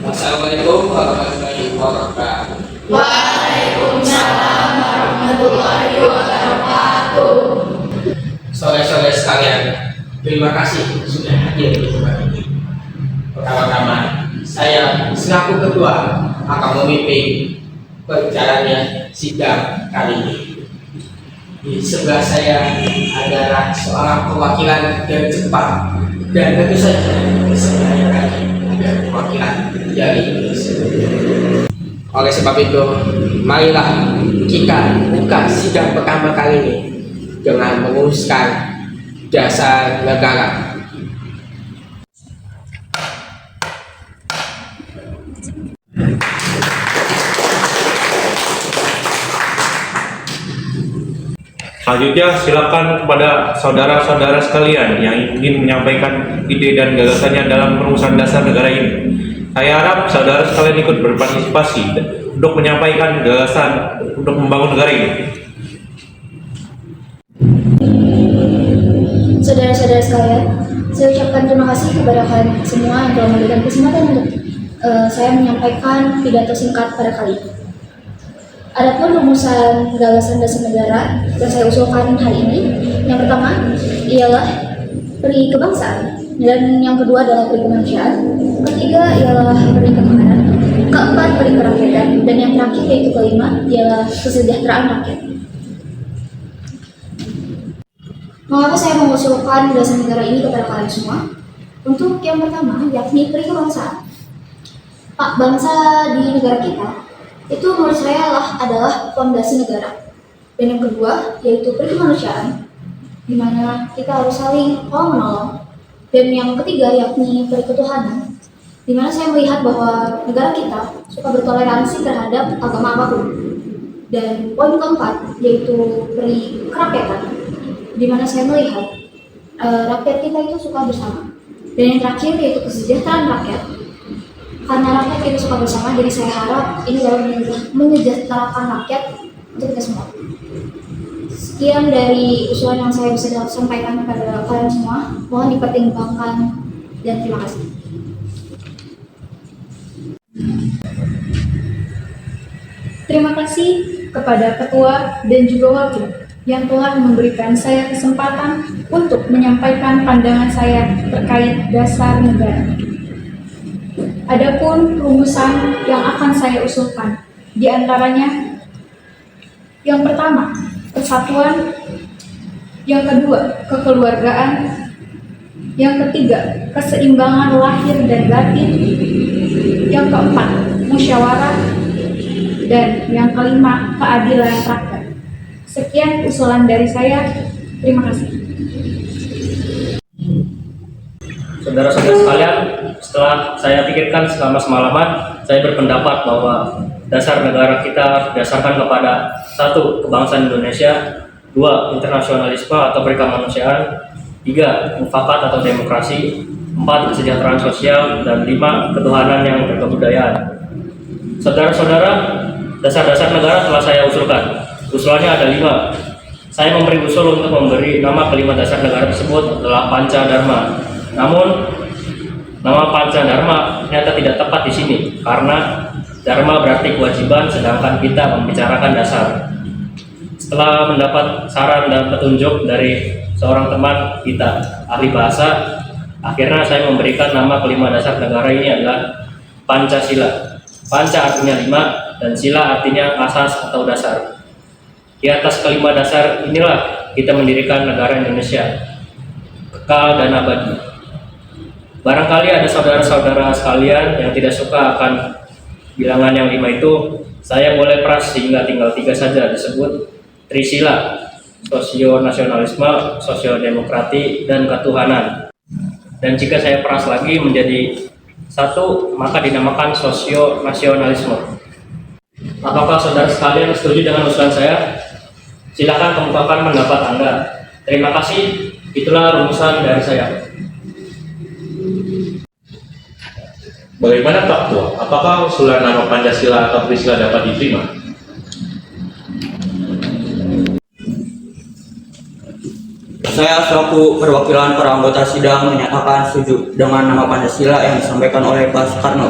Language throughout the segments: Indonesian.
Assalamualaikum warahmatullahi wabarakatuh. Waalaikumsalam warahmatullahi wabarakatuh. Saudara-saudara sekalian, terima kasih sudah hadir di tempat ini. Pertama-tama, saya selaku ketua akan memimpin berjalannya sidang kali ini. Di sebelah saya adalah seorang perwakilan dari Jepang, dan tentu saja di sebelahnya lagi ada perwakilan dari Indonesia. Oleh sebab itu, marilah kita buka sidang pertama kali ini dengan menguruskan dasar negara. Selanjutnya silakan kepada saudara-saudara sekalian yang ingin menyampaikan ide dan gagasannya dalam perumusan dasar negara ini. Saya harap saudara sekalian ikut berpartisipasi untuk menyampaikan gagasan untuk membangun negara ini. Saudara-saudara sekalian, Saya ucapkan terima kasih kepada kalian semua yang telah memberikan kesempatan untuk saya menyampaikan pidato singkat pada kali ini. Adapun rumusan gagasan dasar negara yang saya usulkan hari ini, yang pertama ialah peri kebangsaan, dan yang kedua adalah peri kemanusiaan, ketiga ialah peri ketahanan, keempat peri kerakyatan, dan yang terakhir yaitu kelima ialah kesejahteraan rakyat. Mengapa saya mengusulkan dasar negara ini kepada kalian semua? Untuk yang pertama, yakni peri kebangsaan. Bangsa di negara kita itu menurut saya adalah fondasi negara. Dan yang kedua yaitu peri kemanusiaan, di mana kita harus saling tolong menolong. Dan yang ketiga yakni peri ketuhanan, di mana saya melihat bahwa negara kita suka bertoleransi terhadap agama apapun. Dan poin keempat yaitu peri kerakyatan, di mana saya melihat rakyat kita itu suka bersama. Dan yang terakhir yaitu kesejahteraan rakyat. Karena rakyat kita suka bersama, jadi saya harap ini dapat menyejahterakan rakyat untuk kita semua. Sekian dari usulan yang saya bisa sampaikan kepada kalian semua. Mohon dipertimbangkan dan terima kasih. Terima kasih kepada Ketua dan juga Wakil yang telah memberikan saya kesempatan untuk menyampaikan pandangan saya terkait dasar negara. Adapun rumusan yang akan saya usulkan, di antaranya yang pertama, persatuan, yang kedua, kekeluargaan, yang ketiga, keseimbangan lahir dan batin, yang keempat, musyawarah, dan yang kelima, keadilan rakyat. Sekian usulan dari saya. Terima kasih. Saudara-saudara sekalian, setelah saya pikirkan selama semalaman, saya berpendapat bahwa dasar negara kita berdasarkan kepada 1. Kebangsaan Indonesia, 2. Internasionalisme atau kemanusiaan, 3. Mufakat atau demokrasi, 4. Kesejahteraan sosial, dan 5. Ketuhanan yang berkebudayaan. Saudara-saudara, dasar-dasar negara telah saya usulkan. Usulannya ada 5. Saya memberi usul untuk memberi nama kelima dasar negara tersebut adalah Panca Dharma. Namun, nama Panca Dharma ternyata tidak tepat di sini karena Dharma berarti kewajiban, sedangkan kita membicarakan dasar. Setelah mendapat saran dan petunjuk dari seorang teman kita, ahli bahasa, akhirnya saya memberikan nama kelima dasar negara ini adalah Pancasila. Panca artinya 5 dan sila artinya asas atau dasar. Di atas kelima dasar inilah kita mendirikan negara Indonesia, kekal dan abadi. Barangkali ada saudara-saudara sekalian yang tidak suka akan bilangan yang 5 itu, saya boleh peras sehingga tinggal 3 saja disebut Trisila, sosio-nasionalisme, sosio-demokrati, dan ketuhanan. Dan jika saya peras lagi menjadi 1, maka dinamakan sosio-nasionalisme. Apakah saudara sekalian setuju dengan usulan saya? Silakan kemukakan pendapat Anda. Terima kasih. Itulah rumusan dari saya. Bagaimana Pak Ketua? Apakah usulan nama Pancasila atau Trisila dapat diterima? Saya selaku perwakilan para anggota sidang menyatakan setuju dengan nama Pancasila yang disampaikan oleh Pak Soekarno.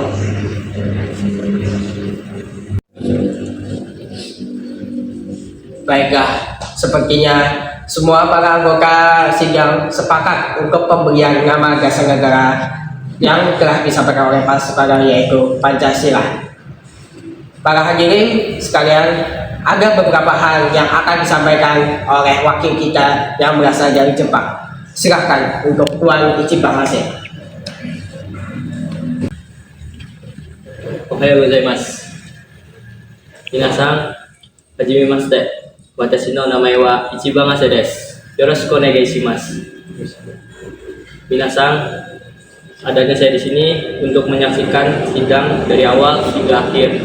Baiklah, sepertinya semua para anggota sidang sepakat untuk pemberian nama dasar negara yang telah disampaikan oleh Pak Soekarno, yaitu Pancasila. Para hadirin sekalian, ada beberapa hal yang akan disampaikan oleh wakil kita yang berasal dari Jepang. Silahkan untuk Tuan Ichiban Hase. Ohayou gozaimasu. Minasan, hajimemashite. Watashi no namae wa Ichiban Hase desu. Yoroshiku onegai shimasu. Minasan, adanya saya di sini untuk menyaksikan sidang dari awal hingga akhir.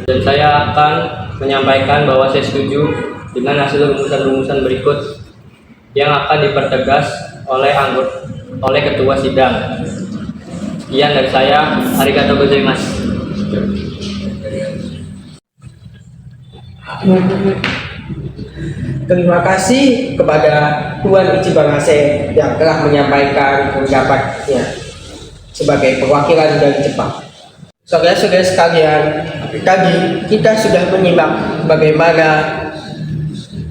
Dan saya akan menyampaikan bahwa saya setuju dengan hasil rumusan-rumusan berikut yang akan dipertegas oleh ketua sidang. Sekian dari saya. Arigatou gozaimasu. Terima kasih kepada Tuan Ichiban Hase yang telah menyampaikan pendapatnya sebagai perwakilan dari Jepang. Saudara-saudara sekalian, tadi kita sudah menyimak bagaimana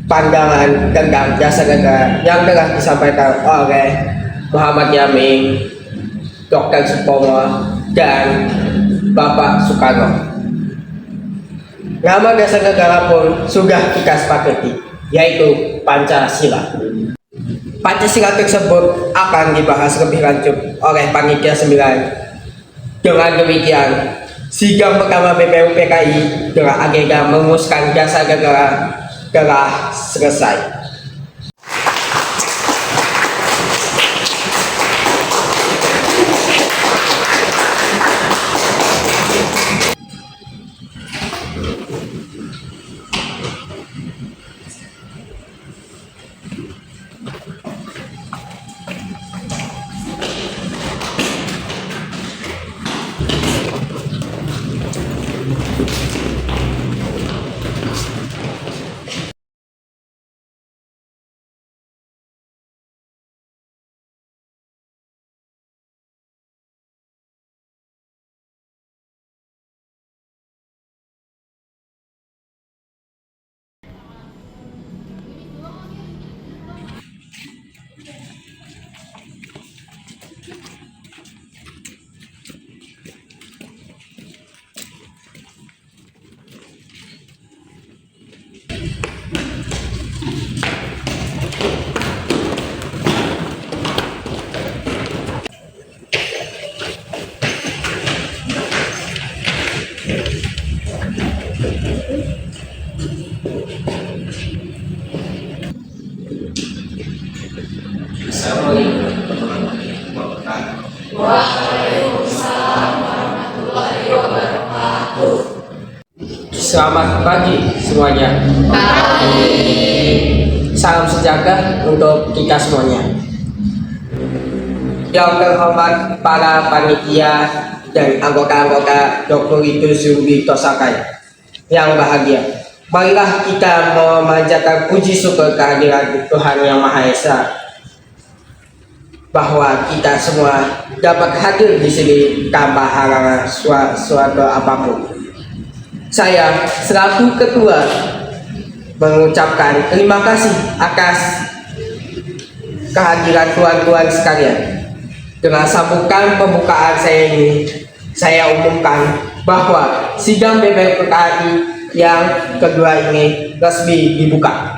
pandangan tentang dasar negara yang telah disampaikan oleh Muhammad Yamin, Dr. Supomo, dan Bapak Soekarno. Nama dasar negara pun sudah kita sepakati, yaitu Pancasila. Pancasila tersebut akan dibahas lebih lanjut oleh Panitia 9. Dengan demikian, sidang pertama BPUPKI dengan agenda merumuskan dasar negara telah selesai. Selamat pagi semuanya. Salam sejahtera untuk kita semuanya. Yang terhormat para panitia dan anggota-anggota Dr. Ituzubi Tosakai yang bahagia, marilah kita memanjatkan puji syukur kehadiran Tuhan Yang Maha Esa bahwa kita semua dapat hadir di sini tanpa halangan suatu apapun. Saya selaku ketua mengucapkan terima kasih atas kehadiran tuan-tuan sekalian. Dengan sambutan pembukaan saya ini, saya umumkan bahwa sidang BPUPKI yang kedua ini resmi dibuka.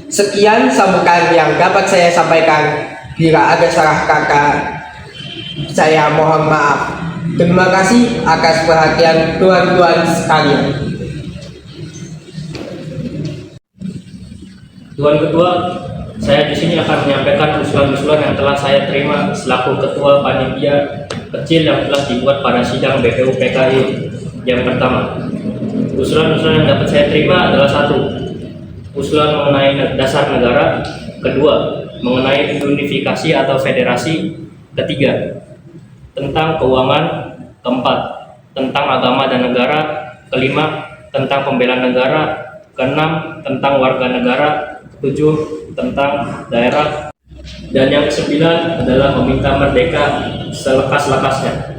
Sekian sambutan yang dapat saya sampaikan. Bila ada salah kata, saya mohon maaf. Terima kasih atas perhatian tuan-tuan sekalian. Tuan Ketua, saya di sini akan menyampaikan usulan-usulan yang telah saya terima selaku Ketua Panitia kecil yang telah dibuat pada sidang BPUPKI yang pertama. Usulan-usulan yang dapat saya terima adalah: 1. Usulan mengenai dasar negara. 2. Mengenai unifikasi atau federasi. 3. Tentang keuangan. 4. Tentang agama dan negara. 5. Tentang pembelaan negara. 6. Tentang warga negara. 7. Tentang daerah. Dan yang ke-9 adalah meminta merdeka selekas-lekasnya.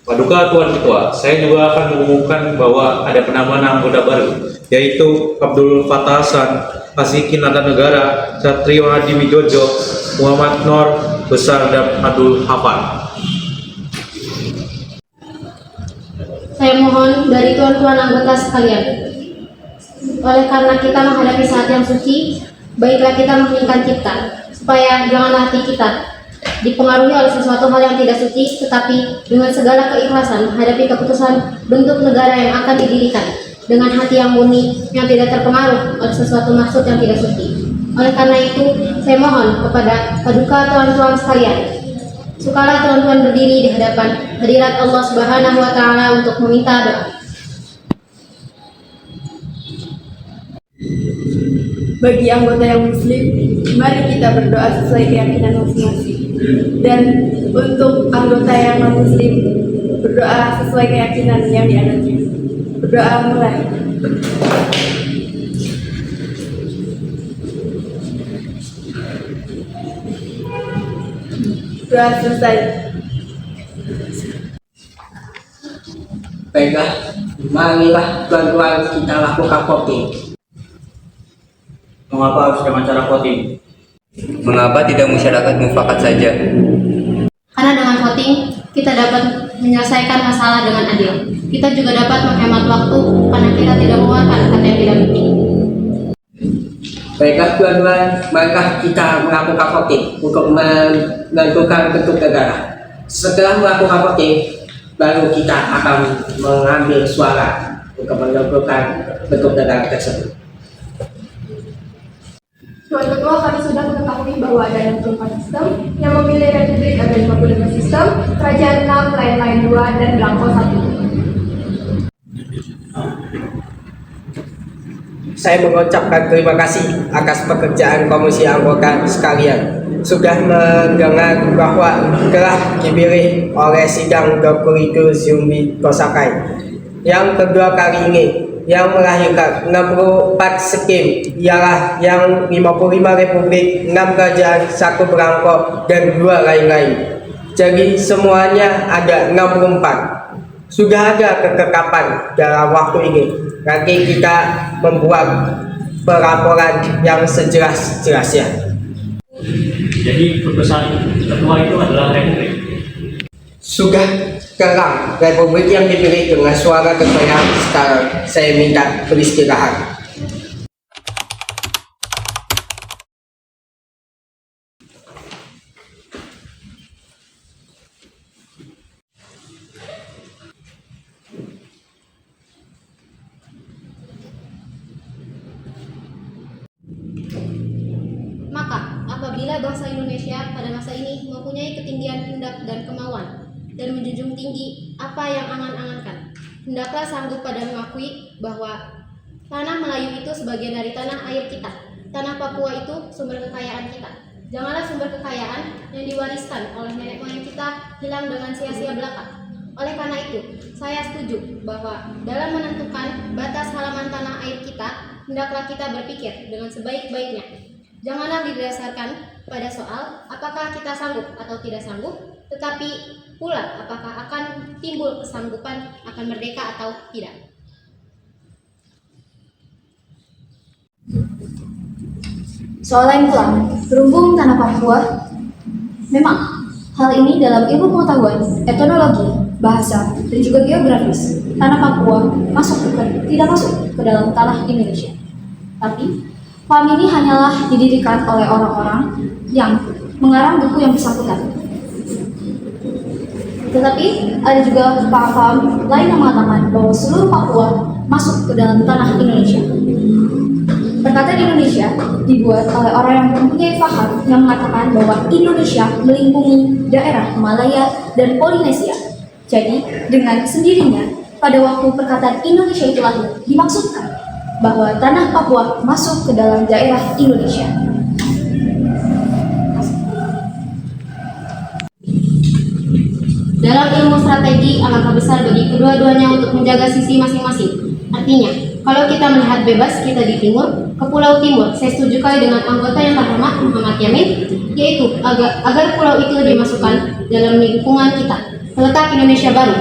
Paduka Tuan Ketua, saya juga akan mengumumkan bahwa ada penambahan anggota baru, yaitu Abdul Fattah Hasan, Asikin Nata Negara, Satrio Hadi Wijojo, Muhammad Nur Besar, dan Abdul Hafan. Saya mohon dari tuan-tuan anggota sekalian, oleh karena kita menghadapi saat yang suci, baiklah kita mengheningkan cipta, supaya janganlah hati kita dipengaruhi oleh sesuatu hal yang tidak suci, tetapi dengan segala keikhlasan menghadapi keputusan bentuk negara yang akan didirikan dengan hati yang murni, yang tidak terpengaruh oleh sesuatu maksud yang tidak suci. Oleh karena itu, saya mohon kepada paduka tuan-tuan sekalian, sukalah tuan-tuan berdiri di hadapan hadirat Allah Subhanahu wa Ta'ala untuk meminta doa. Bagi anggota yang muslim, mari kita berdoa sesuai keyakinan masing-masing. Dan untuk anggota yang non-muslim, berdoa sesuai keyakinan yang dianutnya. Berdoa Doa mulai. Doa selesai. Baiklah, marilah tuan-tuan kita lakukan voting. Mengapa harus dengan cara voting? Mengapa tidak masyarakat mufakat saja? Karena dengan voting, kita dapat menyelesaikan masalah dengan adil. Kita juga dapat menghemat waktu karena kita tidak mengeluarkan kata yang tidak penting. Baiklah tuan-tuan, marilah kita melakukan voting untuk menentukan bentuk negara. Setelah melakukan voting, baru kita akan mengambil suara untuk menentukan bentuk negara tersebut. Tuan Ketua, kami sudah mengetahui bahwa ada 64 sistem yang memilih Republik ada 55 sistem, Kerajaan 6, lain-lain 2, dan Belangko 1. Saya mengucapkan terima kasih atas pekerjaan komisi anggota sekalian sudah mendengar bahwa telah dipilih oleh sidang Dokulidu Zumbi Kosakai yang kedua kali ini yang melahirkan 64 skim ialah yang 55 republik, 6 kerajaan, 1 belangko, dan 2 lain-lain. Jadi semuanya ada 64. Sudah ada ketetapan dalam waktu ini. Nanti kita membuat pelaporan yang sejelas-jelasnya. Jadi putusan ketua itu adalah republik. Sudah terang republik yang dipilih dengan suara ketua. Sekarang saya minta beristirahat. Maka, apabila bangsa Indonesia pada masa ini mempunyai ketinggian hendak dan kemauan dan menjunjung tinggi apa yang angan-angankan, hendaklah sanggup pada mengakui bahwa tanah Melayu itu sebagian dari tanah air kita, tanah Papua itu sumber kekayaan kita. Janganlah sumber kekayaan yang diwariskan oleh nenek moyang kita hilang dengan sia-sia belaka. Oleh karena itu, saya setuju bahwa dalam menentukan batas halaman tanah air kita, hendaklah kita berpikir dengan sebaik-baiknya. Janganlah didasarkan pada soal apakah kita sanggup atau tidak sanggup, tetapi pula apakah akan timbul kesanggupan akan merdeka atau tidak. Soal lain pula, berhubung tanah Papua, memang hal ini dalam ilmu pengetahuan, etnologi, bahasa, dan juga geografis, tanah Papua tidak masuk ke dalam tanah Indonesia. Tapi, paham ini hanyalah didirikan oleh orang-orang yang mengarang buku yang bersangkutan. Tetapi, ada juga paham-paham lain yang mengatakan bahwa seluruh Papua masuk ke dalam tanah Indonesia. Perkataan Indonesia dibuat oleh orang yang mempunyai paham yang mengatakan bahwa Indonesia melingkungi daerah Malaya dan Polinesia. Jadi, dengan sendirinya, pada waktu perkataan Indonesia itu lahir, dimaksudkan bahwa tanah Papua masuk ke dalam daerah Indonesia. Dalam ilmu strategi, alangkah besar bagi kedua-duanya untuk menjaga sisi masing-masing. Artinya, kalau kita melihat bebas kita di timur, ke Pulau Timur, saya setuju kali dengan anggota yang terhormat Muhammad Yamin, yaitu agar pulau itu dimasukkan dalam lingkungan kita, terletak Indonesia Baru.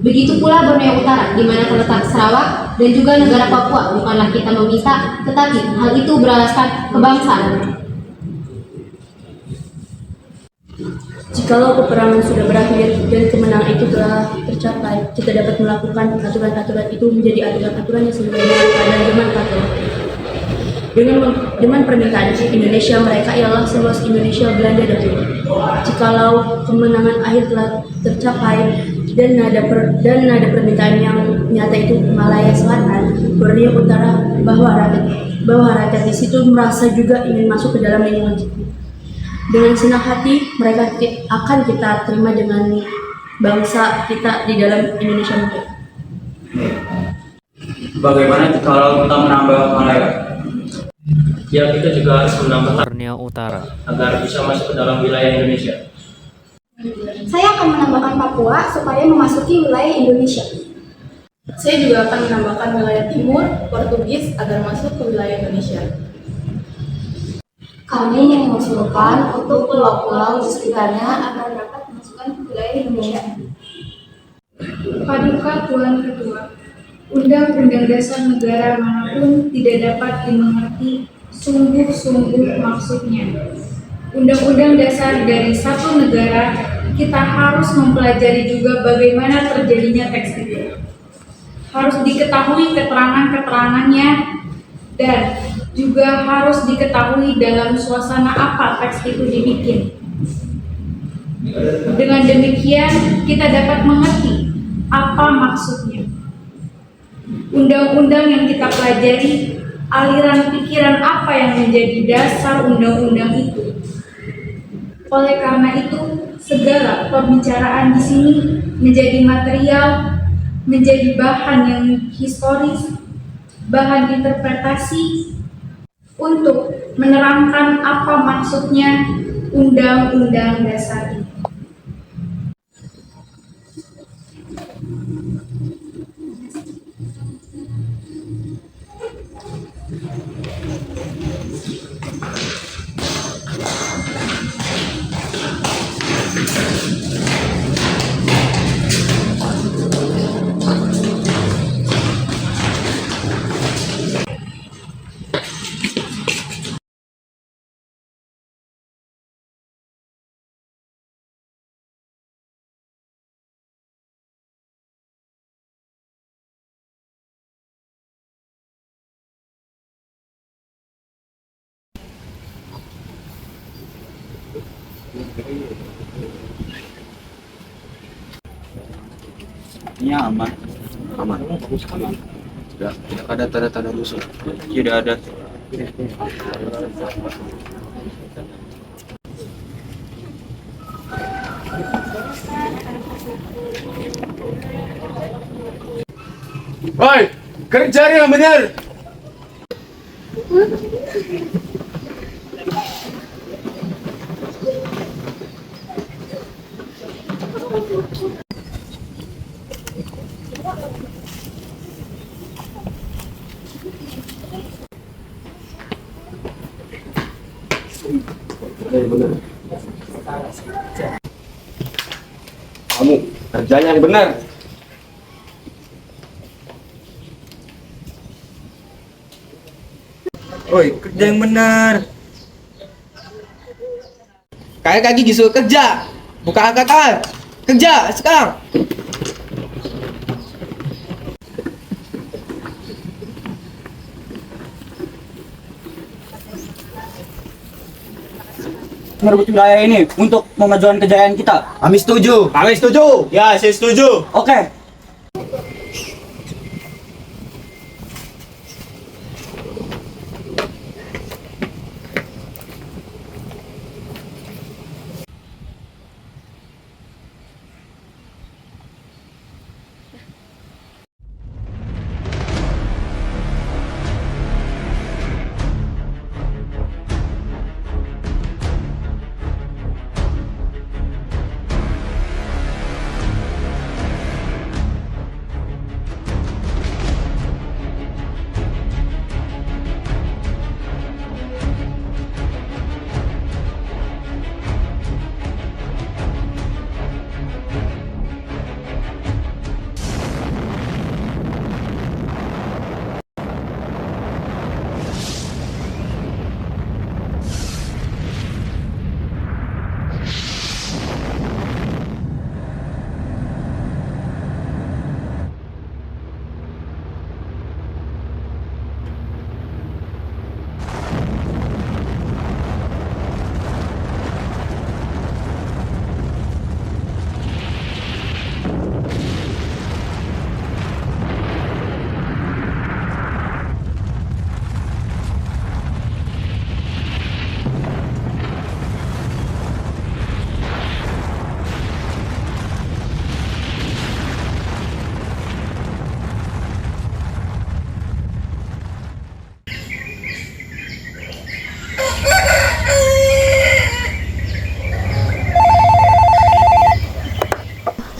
Begitu pula Borneo Utara, di mana terletak Sarawak dan juga negara Papua. Bukanlah kita meminta, tetapi hal itu beralaskan kebangsaan. Jikalau peperangan sudah berakhir dan kemenangan itu telah tercapai, kita dapat melakukan aturan-aturan itu menjadi aturan-aturan yang sesuai dengan keadaan zaman kakek. Dengan permintaan Indonesia, mereka ialah seluas Indonesia Belanda dahulu. Jikalau kemenangan akhir telah tercapai dan nada permintaan yang nyata itu Malaya Selatan, Borneo Utara, bahwa rakyat di situ merasa juga ingin masuk ke dalam lingkungan kita. Dengan senang hati mereka akan kita terima dengan bangsa kita di dalam Indonesia muda. Bagaimana kalau kita menambah Malaya? Ya, kita juga harus menambah Borneo Utara agar bisa masuk ke dalam wilayah Indonesia. Saya akan menambahkan Papua supaya memasuki wilayah Indonesia. Saya juga akan menambahkan wilayah timur Portugis agar masuk ke wilayah Indonesia. Kami mengusulkan untuk pulau-pulau di sekitarnya agar dapat dimasukkan ke wilayah Indonesia. Paduka Tuan Ketua, Undang-Undang Dasar Negara manapun tidak dapat dimengerti sungguh-sungguh maksudnya. Undang-undang dasar dari satu negara, kita harus mempelajari juga bagaimana terjadinya teks itu. Harus diketahui keterangan-keterangannya dan juga harus diketahui dalam suasana apa teks itu dibikin. Dengan demikian, kita dapat mengerti apa maksudnya. Undang-undang yang kita pelajari, aliran pikiran apa yang menjadi dasar undang-undang itu. Oleh karena itu, segala pembicaraan di sini menjadi material, menjadi bahan yang historis, bahan interpretasi untuk menerangkan apa maksudnya undang-undang dasar ini. Ini aman. Aman. Aman. Tidak ada tanda-tanda musuh. Tidak ada. Woi, kerja yang benar. Kamu kerja yang benar. Oi, kerja yang benar. Kayak kaki disuruh kerja, bukan kakak. Kerja sekarang. Merebut wilayah ini untuk memajukan kejayaan kita. Kami setuju. Kami setuju. Ya, saya setuju. Oke.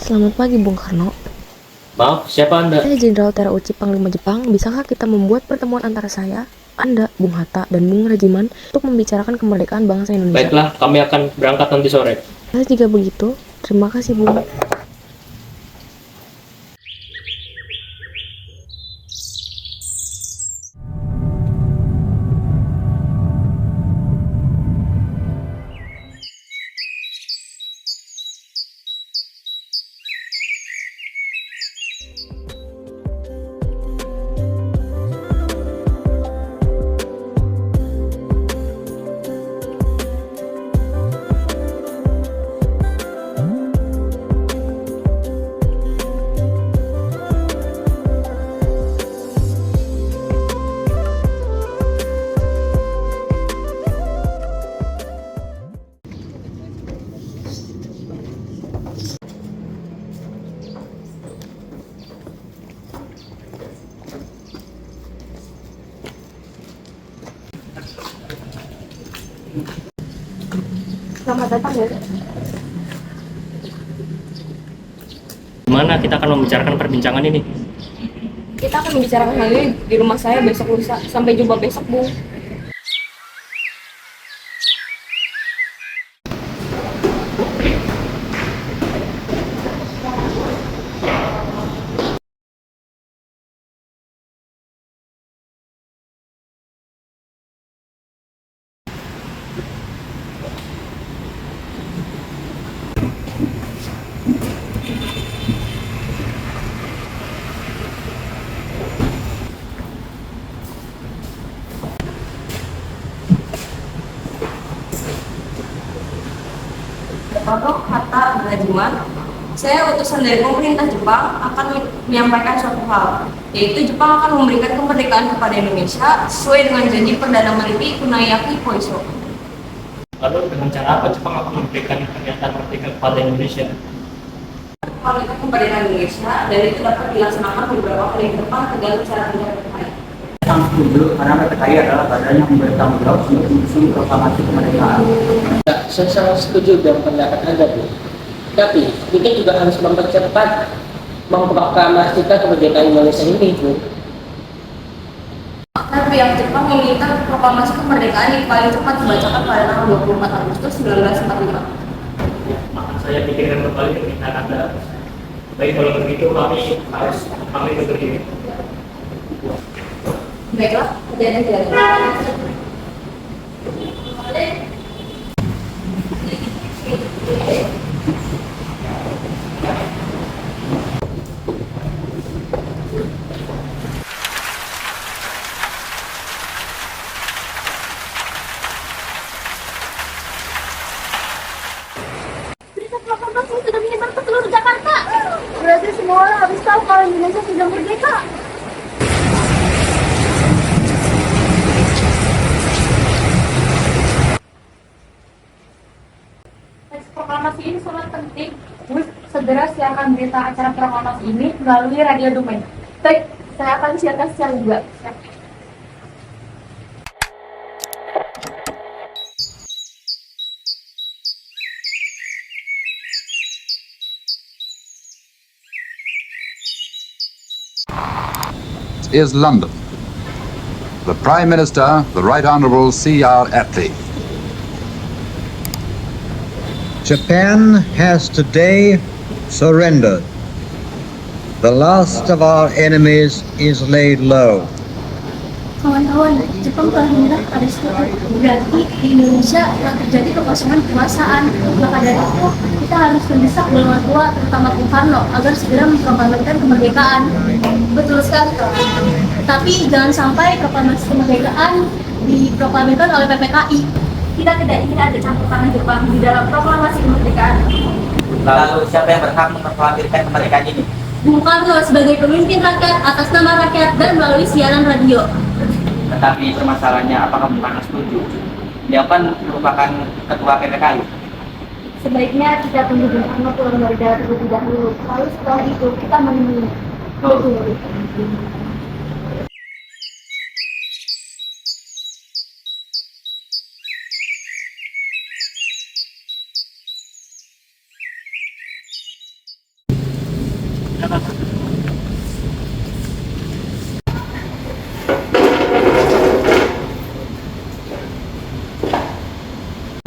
Selamat pagi, Bung Karno. Maaf, siapa Anda? Saya Jenderal Terauchi Panglima Jepang. Bisakah kita membuat pertemuan antara saya, Anda, Bung Hatta, dan Bung Rajiman untuk membicarakan kemerdekaan bangsa Indonesia? Baiklah, kami akan berangkat nanti sore. Jika begitu, terima kasih, Bung. Selamat datang ya. Gimana kita akan membicarakan perbincangan ini? Kita akan membicarakan hal ini di rumah saya besok lusa. Sampai jumpa besok, Bung. Untuk Hatta Rajiman, saya utusan dari pemerintah Jepang akan menyampaikan suatu hal, yaitu Jepang akan memberikan kemerdekaan kepada Indonesia sesuai dengan janji Perdana Menteri Kunayaki Koiso. Lalu dengan cara apa Jepang akan memberikan pernyataan merdeka kepada Indonesia? Mengamalkan kemerdekaan Indonesia dan itu dapat dilaksanakan beberapa kali ke depan tergantung cara kerja terkait. Saya setuju karena PPKI adalah badan yang bertanggung jawab untuk menyusun proklamasi kemerdekaan. Saya sangat setuju dengan pendapat Anda, Bu. Tapi kita juga harus mempercepat memproklamasikan kemerdekaan Indonesia ini, Bu. Dan pihak Jepang meminta proklamasi kemerdekaan yang paling cepat dibacakan pada tanggal 24 Agustus 1945. Maka saya pikirkan kembali permintaan Anda. Baik, kalau begitu kami berdiri. Baiklah, kejadian tidak ada. Berita proklamasi sudah menyebar ke seluruh Jakarta. Berarti semua orang harus tahu kalau Indonesia sudah merdeka. Teks proklamasi ini sangat penting. Gus, segera siarkan berita acara proklamasi ini melalui radio domain. Baik, saya akan siarkan secara juga. Is London. The Prime Minister, the Right Honourable C.R. Attlee. Japan has today surrendered. The last of our enemies is laid low. Kawan-kawan, Jepang telah menyerah pada suatu. Berarti di Indonesia telah terjadi kekosongan kekuasaan. Maka dari itu, kita harus mendesak golongan tua, terutama Bung Karno, agar segera memproklamasikan kemerdekaan. Betul sekali, kawan. Tapi jangan sampai proklamasi kemerdekaan diproklamirkan oleh PPKI. Kita tidak ingin ada campur tangan Jepang di dalam proklamasi kemerdekaan. Lalu siapa yang berhak memproklamirkan kemerdekaan ini? Bung Karno sebagai pemimpin rakyat atas nama rakyat dan melalui siaran radio. Tetapi permasalahannya apakah Bung Karno setuju? Dia kan merupakan ketua PPKI. Sebaiknya kita tunggu Bung Karno turun dari darat terlebih dahulu. Lalu setelah itu kita menemui.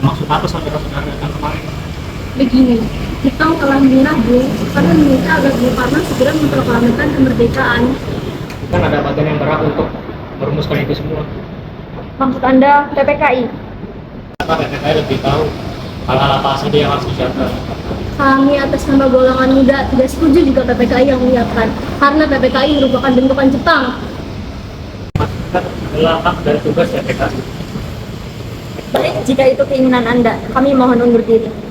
Maksud apa saudara-saudara datang kemarin? Begini, Jepang telah menyerah Bung, karena meminta agar Bung Karno segera memproklamirkan kemerdekaan. Kan ada bagian yang berhak untuk merumuskan itu semua. Maksud Anda PPKI? Apa PPKI lebih tahu hal-hal apa saja yang harus disiapkan. Kami atas nama golongan muda tidak setuju jika PPKI yang menyiapkan, karena PPKI merupakan bentukan Jepang. Kan adalah hak dan tugas PPKI. Baik, jika itu keinginan Anda, kami mohon undur diri.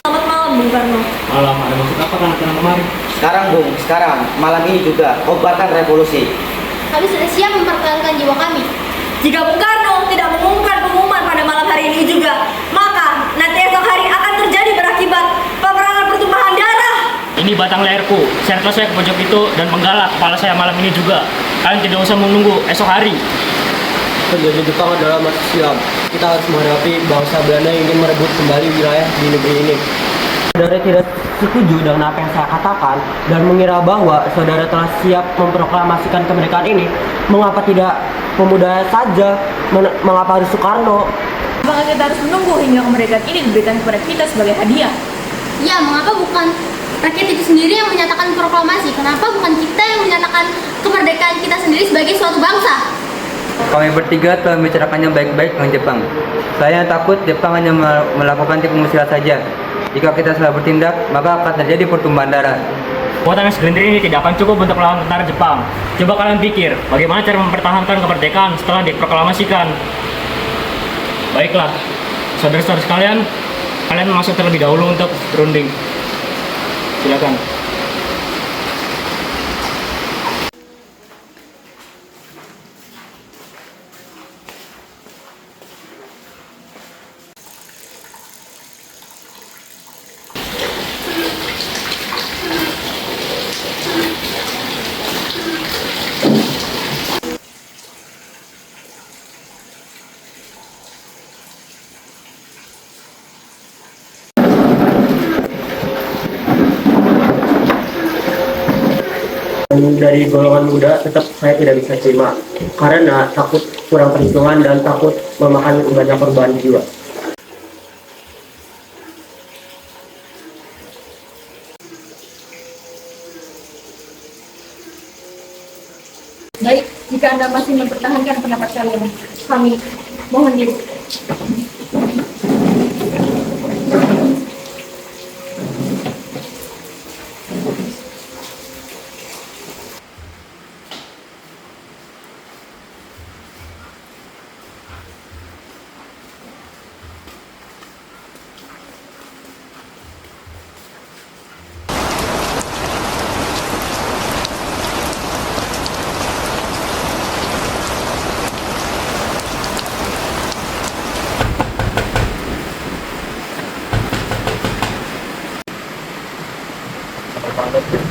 Selamat malam, Bung Karno. Malam, ada maksud apa kan datang kemarin? Sekarang Bung, sekarang malam ini juga kobarkan revolusi. Kami sudah siap mempertahankan jiwa kami. Jika Bung Karno tidak mengumumkan pengumuman pada malam hari ini juga, maka nanti esok hari akan terjadi berakibat peperangan pertumpahan darah. Ini batang leherku. Serta saya ke pojok itu dan menggalak kepala saya malam ini juga. Kalian tidak usah menunggu esok hari. Penjajah Jepang adalah masa silam. Kita harus menghadapi bangsa Belanda yang ingin merebut kembali wilayah di negeri ini. Saudara tidak setuju dengan apa yang saya katakan dan mengira bahwa saudara telah siap memproklamasikan kemerdekaan ini. Mengapa tidak pemuda saja? Mengapa harus Soekarno? Apakah kita harus menunggu hingga kemerdekaan ini diberikan kepada kita sebagai hadiah? Ya, mengapa bukan rakyat itu sendiri yang menyatakan proklamasi? Kenapa bukan kita yang menyatakan kemerdekaan kita sendiri sebagai suatu bangsa? Kami bertiga telah membicarakannya baik-baik dengan Jepang. Saya takut Jepang hanya melakukan tipu muslihat saja. Jika kita salah bertindak, maka akan terjadi pertumpahan darah. Kekuatan yang segelintir ini tidak akan cukup untuk melawan tentara Jepang. Coba kalian pikir, bagaimana cara mempertahankan kemerdekaan setelah diproklamasikan? Baiklah, saudara-saudara sekalian, kalian masuk terlebih dahulu untuk berunding. Silakan. Dari golongan muda tetap saya tidak bisa terima karena takut kurang perhitungan dan takut memakan banyak korban jiwa. Baik, jika Anda masih mempertahankan pendapat kalian, kami mohon diri.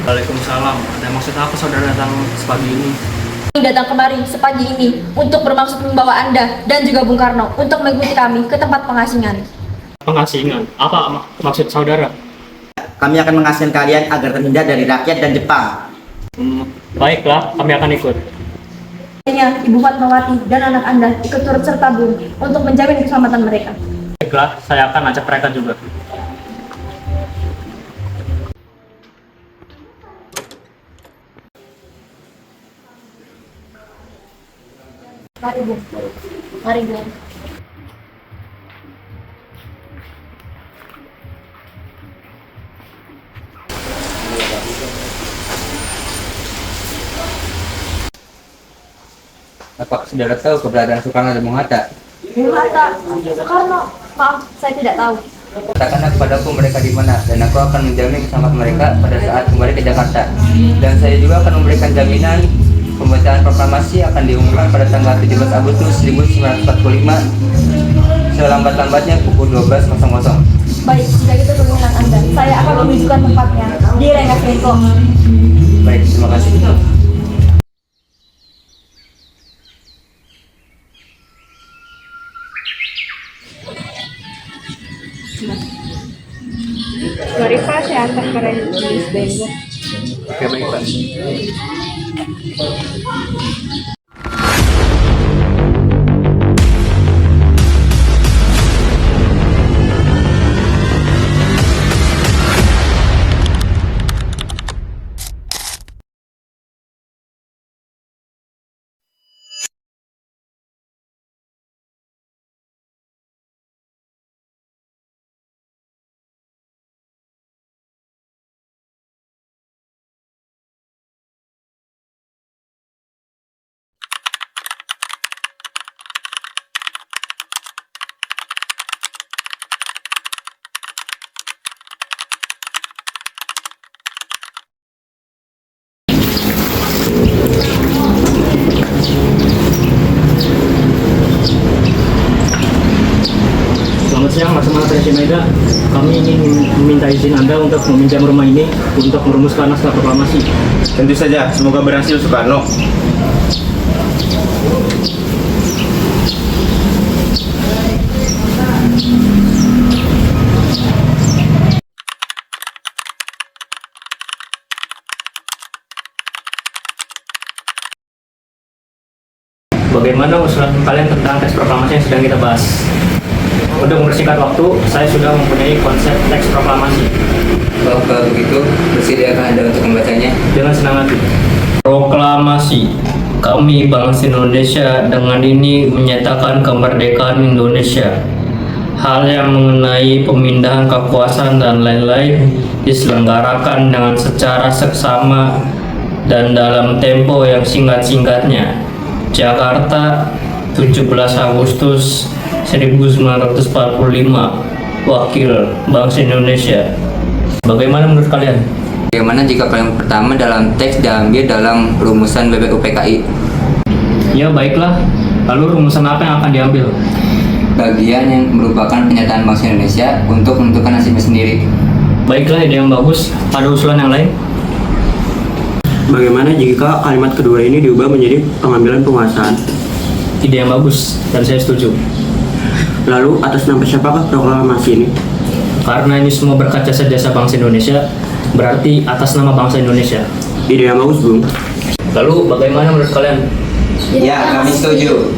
Waalaikumsalam. Ada maksud apa saudara datang sepagi ini? Kami datang kemari sepagi ini untuk bermaksud membawa Anda dan juga Bung Karno untuk mengikuti kami ke tempat pengasingan. Pengasingan? Apa maksud saudara? Kami akan mengasingkan kalian agar terhindar dari rakyat dan Jepang. Baiklah, kami akan ikut. Akhirnya, Ibu Fatmawati dan anak Anda ikut turut serta Bung untuk menjamin keselamatan mereka. Baiklah, saya akan ajak mereka juga. Mari Bu. Mari Bu. Apakah saudara tahu keberadaan Soekarno dan Bung Hatta? Bung Hatta, Soekarno, maaf, saya tidak tahu. Katakanlah kepadaku mereka di mana, dan aku akan menjamin keselamatan mereka pada saat kembali ke Jakarta. Dan saya juga akan memberikan jaminan pembacaan proklamasi akan diumumkan pada tanggal 17 Agustus 1945 selambat-lambatnya pukul 12.00. Baik, jika itu keinginan Anda, saya akan menunjukkan tempatnya di Rengas Dengklok. Baik, terima kasih. Mari Pak, saya antar ke Rengas Dengklok. Oke, baik Pak. Selamat siang, Mas Presiden Mega. Kami ingin meminta izin Anda untuk meminjam rumah ini untuk merumuskan naskah proklamasi. Tentu saja, semoga berhasil Soekarno. Bagaimana usulan kalian tentang teks proklamasi yang sedang kita bahas? Untuk mempersingkat waktu, saya sudah mempunyai konsep teks proklamasi. Kalau begitu, bersediakah Anda untuk membacanya? Dengan senang hati. Proklamasi. Kami bangsa Indonesia dengan ini menyatakan kemerdekaan Indonesia. Hal yang mengenai pemindahan kekuasaan dan lain-lain diselenggarakan dengan secara seksama dan dalam tempo yang singkat-singkatnya. Jakarta, 17 Agustus 1945. Wakil Bangsa Indonesia. Bagaimana menurut kalian? Bagaimana jika kalimat pertama dalam teks diambil dalam rumusan BPUPKI? Ya baiklah, lalu rumusan apa yang akan diambil? Bagian yang merupakan pernyataan bangsa Indonesia untuk menentukan nasibnya sendiri. Baiklah, ide yang bagus. Ada usulan yang lain? Bagaimana jika kalimat kedua ini diubah menjadi pengambilan penguasaan? Ide yang bagus, dan saya setuju. Lalu atas nama siapakah proklamasi ini? Karena ini semua berkat jasa-jasa bangsa Indonesia, berarti atas nama bangsa Indonesia. Ide yang bagus, Bung. Lalu bagaimana menurut kalian? Ya, kami setuju.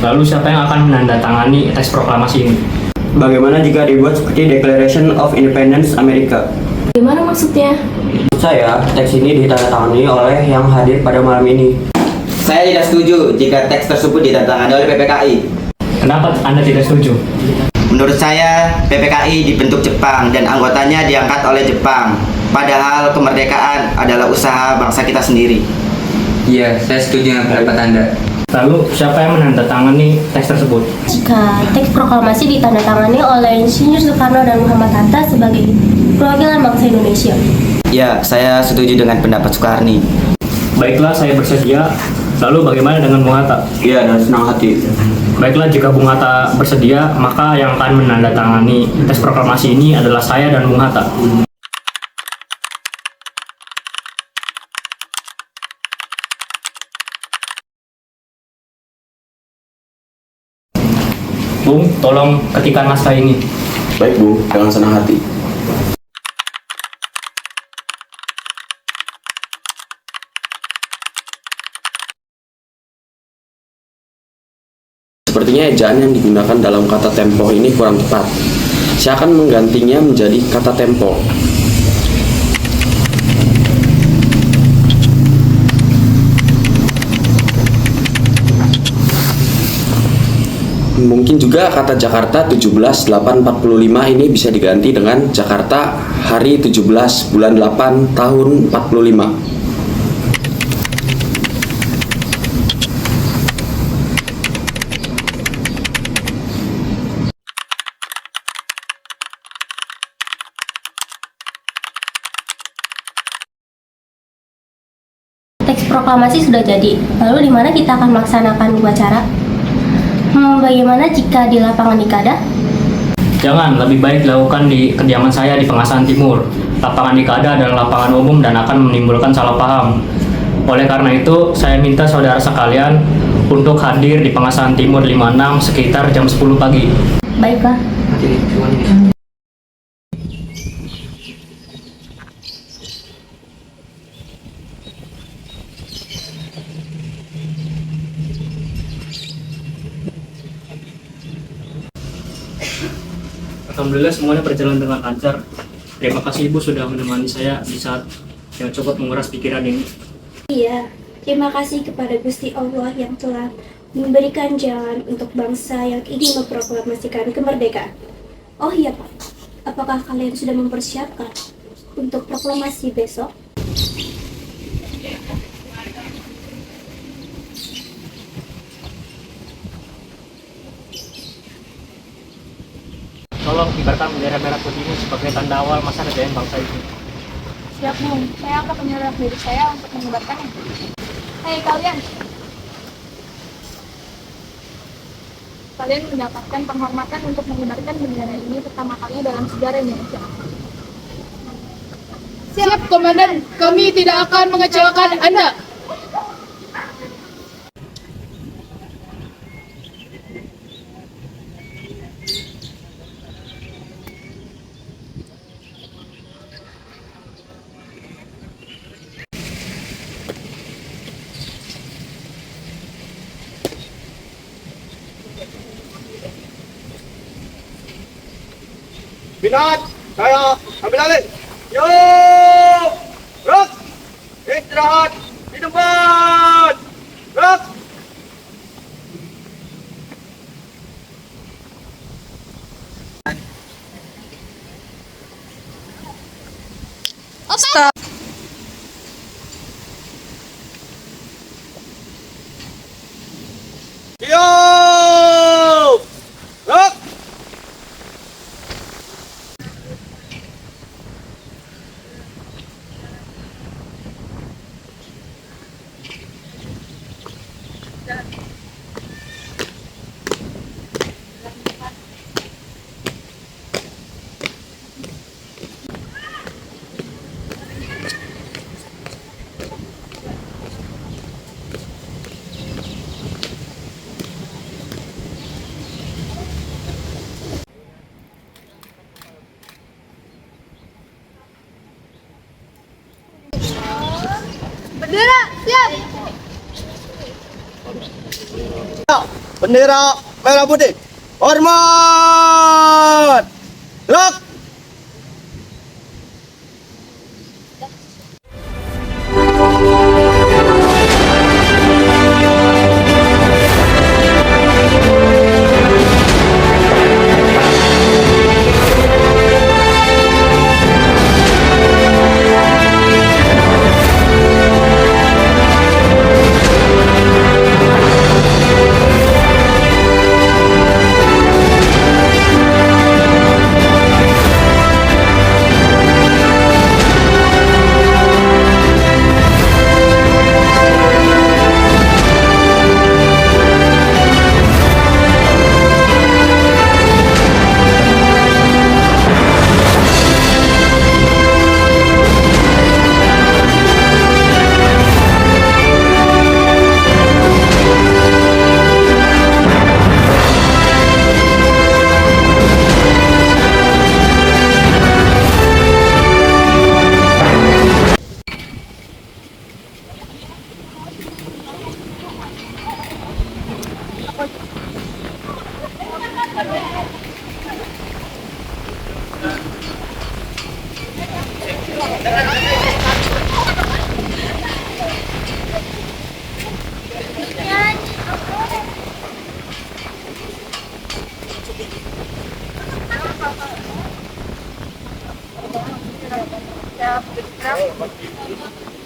Lalu siapa yang akan menandatangani teks proklamasi ini? Bagaimana jika dibuat seperti Declaration of Independence Amerika? Gimana maksudnya? Menurut saya, teks ini ditandatangani oleh yang hadir pada malam ini. Saya tidak setuju jika teks tersebut ditandatangani oleh PPKI. Kenapa Anda tidak setuju? Menurut saya, PPKI dibentuk Jepang dan anggotanya diangkat oleh Jepang. Padahal kemerdekaan adalah usaha bangsa kita sendiri. Iya, saya setuju dengan pendapat Anda. Lalu siapa yang menandatangani teks tersebut? Jika teks proklamasi ditandatangani oleh Insinyur Soekarno dan Muhammad Hatta sebagai perwakilan bangsa Indonesia. Ya, saya setuju dengan pendapat Soekarni. Baiklah, saya bersedia. Lalu bagaimana dengan Bung Hatta? Iya, dengan senang hati. Baiklah, jika Bung Hatta bersedia, maka yang akan menandatangani teks proklamasi ini adalah saya dan Bung Hatta. Bung, tolong ketikkan naskah ini. Baik, Bu, dengan senang hati. Sepertinya ejaan yang digunakan dalam kata tempo ini kurang tepat. Saya akan menggantinya menjadi kata tempo. Mungkin juga kata Jakarta 17/8/45 ini bisa diganti dengan Jakarta hari 17 bulan 8 tahun 45. teks proklamasi sudah jadi. Lalu di mana kita akan melaksanakan upacara? Bagaimana jika di lapangan Ikada? Jangan, lebih baik dilakukan di kediaman saya di Pengasahan Timur. Lapangan Ikada adalah lapangan umum dan akan menimbulkan salah paham. Oleh karena itu, saya minta saudara sekalian untuk hadir di Pengasahan Timur 56 sekitar jam 10 pagi. Baiklah. Alhamdulillah semuanya berjalan dengan lancar. Terima kasih Ibu sudah menemani saya di saat yang cukup menguras pikiran ini. Iya, terima kasih kepada Gusti Allah yang telah memberikan jalan untuk bangsa yang ingin memproklamasikan kemerdekaan. Oh iya Pak, apakah kalian sudah mempersiapkan untuk proklamasi besok? Tolong kibarkan bendera merah putih ini sebagai tanda awal masa kejayaan bangsa ini. Siap, Bung. Saya akan menyerah diri saya untuk menyebarkannya. Hei kalian! Kalian mendapatkan penghormatan untuk menyebarkan bendera ini pertama kali dalam sejarah Indonesia. Siap, Komandan. Kami tidak akan mengecewakan Anda. Binat, saya ambil alih. Yo, Rok, istirahat di tempat. Rok. Stop. Yo, Rok. Bendera, siap. Bendera merah putih. Hormat. Rok.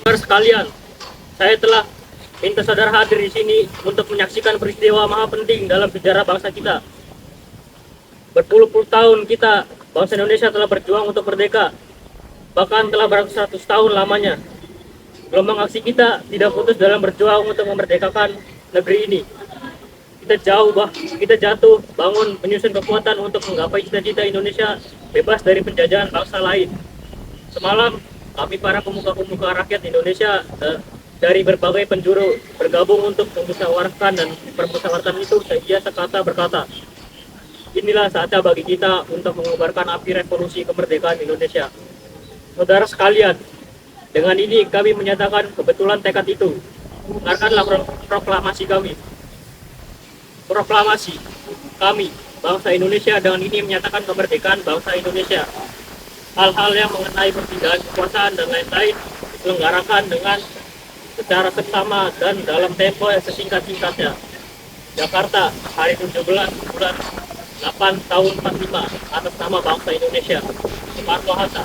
Saudara sekalian, saya telah minta saudara hadir di sini untuk menyaksikan peristiwa maha penting dalam sejarah bangsa kita. Berpuluh-puluh tahun kita, bangsa Indonesia telah berjuang untuk merdeka, bahkan telah beratus-ratus tahun lamanya. gelombang aksi kita tidak putus dalam berjuang untuk memerdekakan negeri ini. Kita jatuh, bangun, menyusun kekuatan untuk menggapai cita-cita Indonesia bebas dari penjajahan bangsa lain. Semalam, kami para pemuka-pemuka rakyat Indonesia dari berbagai penjuru bergabung untuk memusyawarahkan, dan permusyawaratan itu saya sekata berkata, inilah saatnya bagi kita untuk mengobarkan api revolusi kemerdekaan Indonesia. Saudara sekalian, dengan ini kami menyatakan kebetulan tekad itu. Dengarkanlah proklamasi kami. Proklamasi kami, bangsa Indonesia, dengan ini menyatakan kemerdekaan bangsa Indonesia. Hal-hal yang mengenai perpindahan kekuasaan dan lain-lain diselenggarakan dengan secara seksama dan dalam tempo yang sesingkat-singkatnya. Jakarta, hari 17 bulan 8 tahun 45, atas nama bangsa Indonesia. Soekarno-Hatta.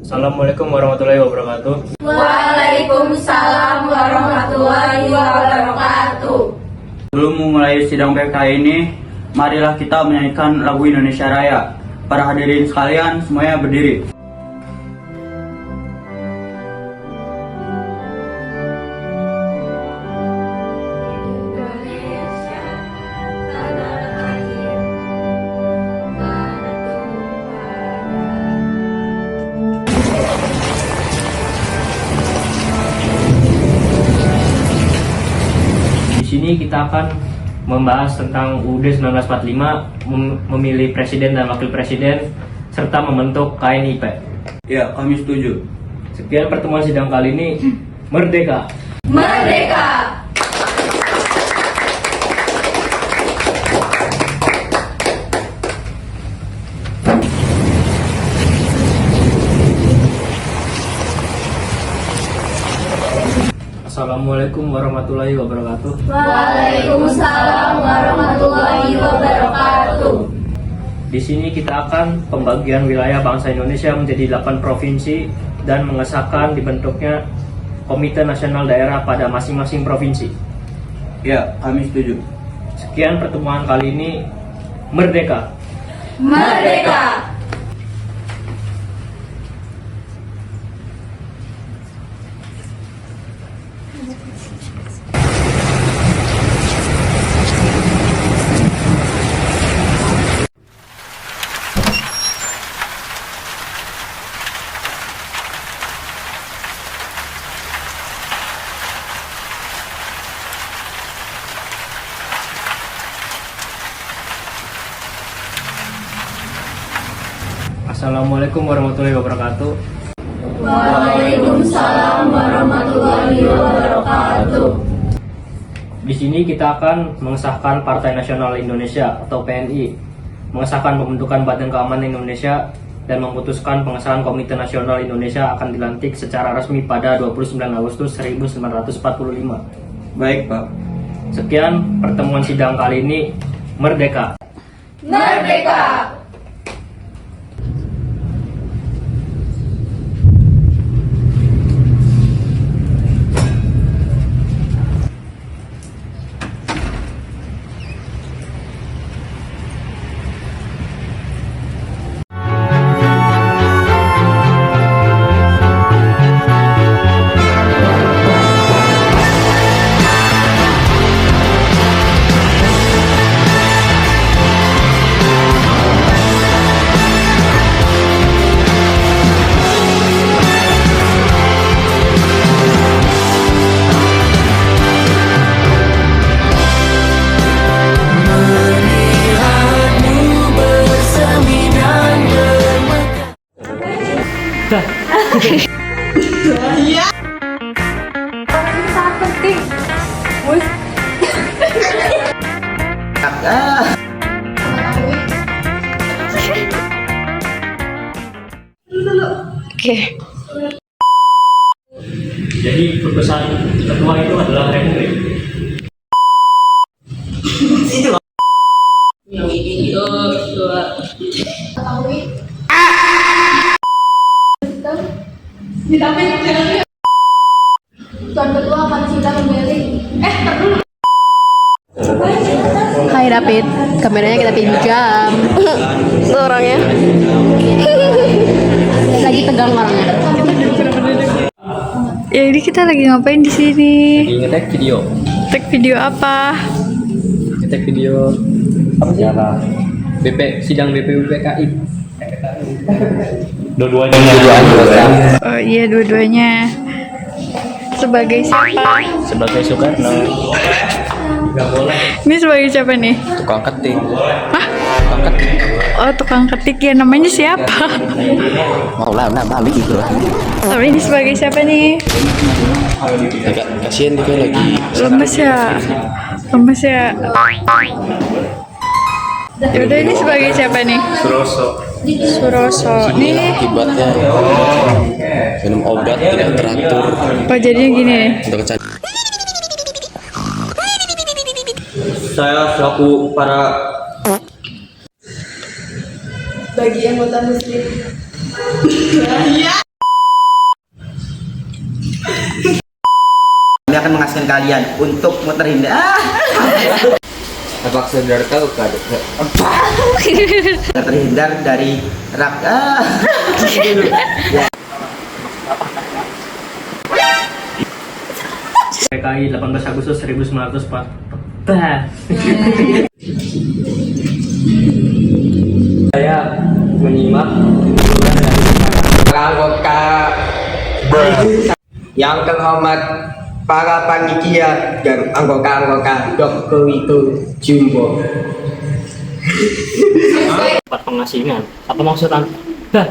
Assalamualaikum warahmatullahi wabarakatuh. Waalaikumsalam warahmatullahi wabarakatuh. Sebelum memulai sidang PK ini, marilah kita menyanyikan lagu Indonesia Raya. Para hadirin sekalian, semuanya berdiri. Di sini kita akan membahas tentang UUD 1945, memilih presiden dan wakil presiden, serta membentuk KNIP. Ya, kami setuju. Sekian pertemuan sidang kali ini. Merdeka! Merdeka! Assalamualaikum warahmatullahi wabarakatuh. Waalaikumsalam warahmatullahi wabarakatuh. Di sini kita akan pembagian wilayah bangsa Indonesia menjadi 8 provinsi dan mengesahkan dibentuknya Komite Nasional Daerah pada masing-masing provinsi. Ya, kami setuju. Sekian pertemuan kali ini. Merdeka! Merdeka! Assalamualaikum warahmatullahi wabarakatuh. Waalaikumsalam warahmatullahi wabarakatuh. Di sini kita akan mengesahkan Partai Nasional Indonesia atau PNI, mengesahkan pembentukan Badan Keamanan Indonesia, dan memutuskan pengesahan Komite Nasional Indonesia akan dilantik secara resmi pada 29 Agustus 1945. Baik, Pak. Sekian pertemuan sidang kali ini. Merdeka! Merdeka! Iya. Ini sangat penting. Oke. Jadi keputusan ketua itu adalah republik. Yang ini dua. Ketahui. Tuan Ketua akan sidang memilih. Hai David, kameranya kita pinjam. Tuh orangnya. Lagi tegang orangnya. Ya ini kita lagi ngapain di sini? Lagi ngetek video. Tag video apa? Ngetek video apa sidang BPUPKI. Dua-duanya. Oh iya dua-duanya. Sebagai siapa? Sebagai Soekarno. Gak boleh. Ini sebagai siapa nih? Tukang ketik. Hah? Oh tukang ketik ya, namanya siapa? Mau lah nama gitu lah. Tapi ini sebagai siapa nih? Kasihan dia lagi. Lemes ya. Yaudah ini sebagai siapa nih? Suroso. Nih. Akibatnya minum obat tidak teratur. Oh jadinya gini nih. Untuk kecanduan. Saya selaku para Bagi anggota muslim. Kami akan mengasihkan kalian untuk terhindar. Apakah saudara tahu Terhindar dari PKI 18 Agustus 1904. Saya menyimak para anggota yang terhormat, para panitia dan anggota-anggota Jokowi itu Jumbo. Tempat pengasingan. Apa maksud Anda?